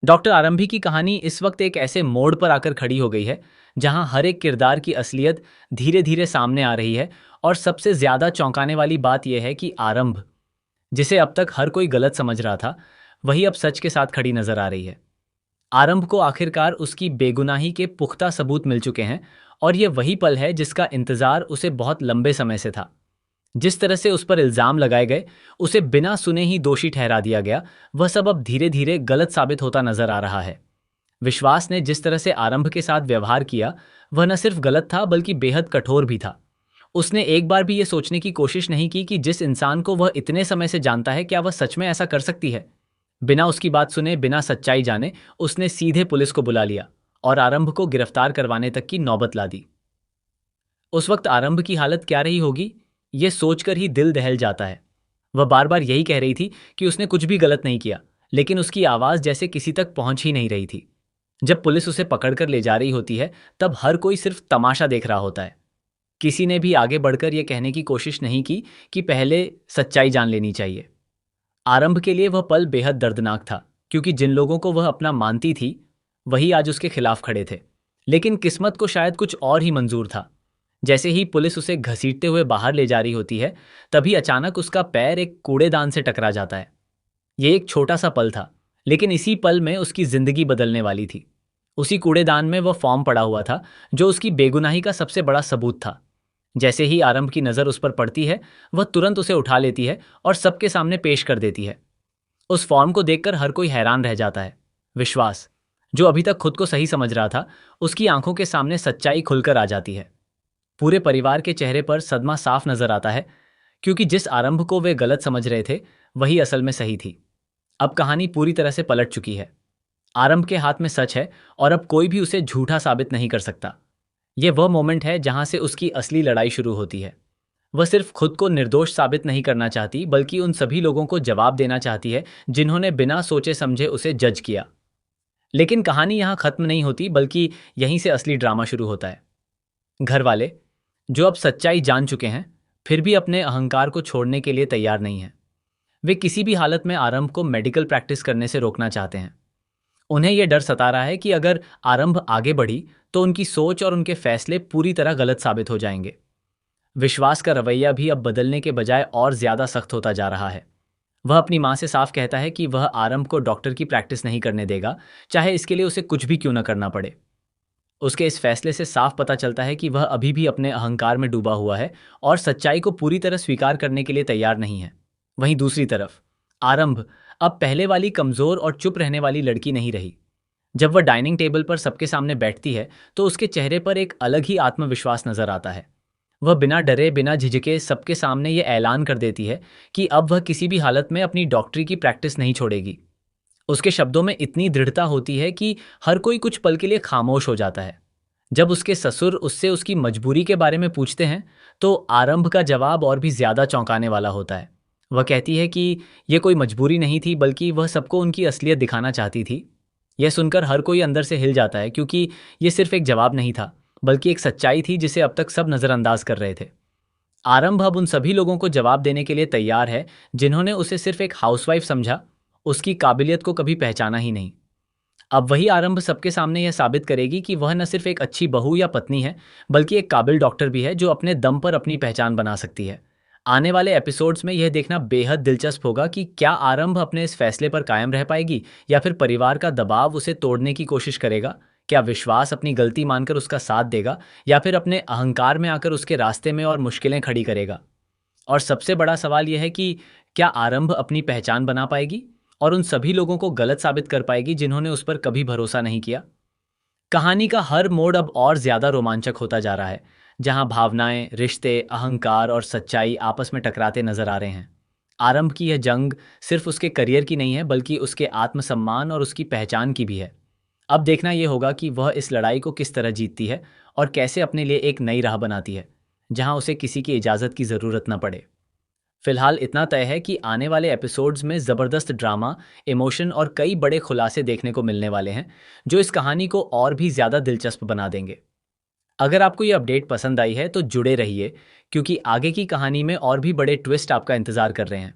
Doctor आरंभी की कहानी इस वक्त एक ऐसे मोड़ पर आकर खड़ी हो गई है जहां हर एक किरदार की असलियत धीरे धीरे सामने आ रही है। और सबसे ज्यादा चौंकाने वाली बात यह है कि आरंभ, जिसे अब तक हर कोई गलत समझ रहा था, वही अब सच के साथ खड़ी नजर आ रही है। आरंभ को आखिरकार उसकी बेगुनाही के पुख्ता सबूत मिल चुके हैं। और यह वही पल है जिसका इंतजार उसे बहुत लंबे समय से था। जिस तरह से उस पर इल्जाम लगाए गए, उसे बिना सुने ही दोषी ठहरा दिया गया, वह सब अब धीरे धीरे गलत साबित होता नजर आ रहा है। विश्वास ने जिस तरह से आरंभ के साथ व्यवहार किया, वह न सिर्फ गलत था बल्कि बेहद कठोर भी था। उसने एक बार भी यह सोचने की कोशिश नहीं की कि जिस इंसान को वह इतने समय से जानता है, क्या वह सच में ऐसा कर सकती है। बिना उसकी बात सुने, बिना सच्चाई जाने, उसने सीधे पुलिस को बुला लिया और आरंभ को गिरफ्तार करवाने तक की नौबत ला दी। उस वक्त आरंभ की हालत क्या रही होगी, ये सोचकर ही दिल दहल जाता है। वह बार बार यही कह रही थी कि उसने कुछ भी गलत नहीं किया, लेकिन उसकी आवाज जैसे किसी तक पहुंच ही नहीं रही थी। जब पुलिस उसे पकड़कर ले जा रही होती है, तब हर कोई सिर्फ तमाशा देख रहा होता है। किसी ने भी आगे बढ़कर यह कहने की कोशिश नहीं की कि पहले सच्चाई जान लेनी चाहिए। आरंभ के लिए वह पल बेहद दर्दनाक था, क्योंकि जिन लोगों को वह अपना मानती थी, वही आज उसके खिलाफ खड़े थे। लेकिन किस्मत को शायद कुछ और ही मंजूर था। जैसे ही पुलिस उसे घसीटते हुए बाहर ले जा रही होती है, तभी अचानक उसका पैर एक कूड़ेदान से टकरा जाता है। ये एक छोटा सा पल था, लेकिन इसी पल में उसकी जिंदगी बदलने वाली थी। उसी कूड़ेदान में वह फॉर्म पड़ा हुआ था, जो उसकी बेगुनाही का सबसे बड़ा सबूत था। जैसे ही आरंभ की नज़र उस पर पड़ती है, वह तुरंत उसे उठा लेती है और सबके सामने पेश कर देती है। उस फॉर्म को देखकर हर कोई हैरान रह जाता है। विश्वास, जो अभी तक खुद को सही समझ रहा था, उसकी आंखों के सामने सच्चाई खुलकर आ जाती है। पूरे परिवार के चेहरे पर सदमा साफ नजर आता है, क्योंकि जिस आरंभ को वे गलत समझ रहे थे, वही असल में सही थी। अब कहानी पूरी तरह से पलट चुकी है। आरंभ के हाथ में सच है और अब कोई भी उसे झूठा साबित नहीं कर सकता। यह वह मोमेंट है जहां से उसकी असली लड़ाई शुरू होती है। वह सिर्फ खुद को निर्दोष साबित नहीं करना चाहती, बल्कि उन सभी लोगों को जवाब देना चाहती है जिन्होंने बिना सोचे समझे उसे जज किया। लेकिन कहानी यहां खत्म नहीं होती, बल्कि यहीं से असली ड्रामा शुरू होता है। घर वाले, जो अब सच्चाई जान चुके हैं, फिर भी अपने अहंकार को छोड़ने के लिए तैयार नहीं हैं। वे किसी भी हालत में आरंभ को मेडिकल प्रैक्टिस करने से रोकना चाहते हैं। उन्हें यह डर सता रहा है कि अगर आरंभ आगे बढ़ी, तो उनकी सोच और उनके फैसले पूरी तरह गलत साबित हो जाएंगे। विश्वास का रवैया भी अब बदलने के बजाय और ज्यादा सख्त होता जा रहा है। वह अपनी मां से साफ कहता है कि वह आरंभ को डॉक्टर की प्रैक्टिस नहीं करने देगा, चाहे इसके लिए उसे कुछ भी क्यों न करना पड़े। उसके इस फैसले से साफ पता चलता है कि वह अभी भी अपने अहंकार में डूबा हुआ है और सच्चाई को पूरी तरह स्वीकार करने के लिए तैयार नहीं है। वहीं दूसरी तरफ आरंभ अब पहले वाली कमजोर और चुप रहने वाली लड़की नहीं रही। जब वह डाइनिंग टेबल पर सबके सामने बैठती है, तो उसके चेहरे पर एक अलग ही आत्मविश्वास नजर आता है। वह बिना डरे, बिना झिझके सबके सामने ये ऐलान कर देती है कि अब वह किसी भी हालत में अपनी डॉक्टरी की प्रैक्टिस नहीं छोड़ेगी। उसके शब्दों में इतनी दृढ़ता होती है कि हर कोई कुछ पल के लिए खामोश हो जाता है। जब उसके ससुर उससे उसकी मजबूरी के बारे में पूछते हैं, तो आरंभ का जवाब और भी ज्यादा चौंकाने वाला होता है। वह कहती है कि यह कोई मजबूरी नहीं थी, बल्कि वह सबको उनकी असलियत दिखाना चाहती थी। यह सुनकर हर कोई अंदर से हिल जाता है, क्योंकि यह सिर्फ एक जवाब नहीं था, बल्कि एक सच्चाई थी जिसे अब तक सब नजरअंदाज कर रहे थे। आरंभ अब उन सभी लोगों को जवाब देने के लिए तैयार है जिन्होंने उसे सिर्फ एक हाउसवाइफ समझा, उसकी काबिलियत को कभी पहचाना ही नहीं। अब वही आरंभ सबके सामने यह साबित करेगी कि वह न सिर्फ एक अच्छी बहू या पत्नी है, बल्कि एक काबिल डॉक्टर भी है, जो अपने दम पर अपनी पहचान बना सकती है। आने वाले एपिसोड्स में यह देखना बेहद दिलचस्प होगा कि क्या आरंभ अपने इस फैसले पर कायम रह पाएगी, या फिर परिवार का दबाव उसे तोड़ने की कोशिश करेगा। क्या विश्वास अपनी गलती मानकर उसका साथ देगा, या फिर अपने अहंकार में आकर उसके रास्ते में और मुश्किलें खड़ी करेगा। और सबसे बड़ा सवाल यह है कि क्या आरंभ अपनी पहचान बना पाएगी और उन सभी लोगों को गलत साबित कर पाएगी जिन्होंने उस पर कभी भरोसा नहीं किया। कहानी का हर मोड़ अब और ज्यादा रोमांचक होता जा रहा है, जहां भावनाएं, रिश्ते, अहंकार और सच्चाई आपस में टकराते नजर आ रहे हैं। आरंभ की यह जंग सिर्फ उसके करियर की नहीं है, बल्कि उसके आत्मसम्मान और उसकी पहचान की भी है। अब देखना यह होगा कि वह इस लड़ाई को किस तरह जीतती है और कैसे अपने लिए एक नई राह बनाती है, जहां उसे किसी की इजाजत की जरूरत न पड़े। फिलहाल इतना तय है कि आने वाले एपिसोड्स में जबरदस्त ड्रामा, इमोशन और कई बड़े खुलासे देखने को मिलने वाले हैं, जो इस कहानी को और भी ज्यादा दिलचस्प बना देंगे। अगर आपको ये अपडेट पसंद आई है, तो जुड़े रहिए, क्योंकि आगे की कहानी में और भी बड़े ट्विस्ट आपका इंतजार कर रहे हैं।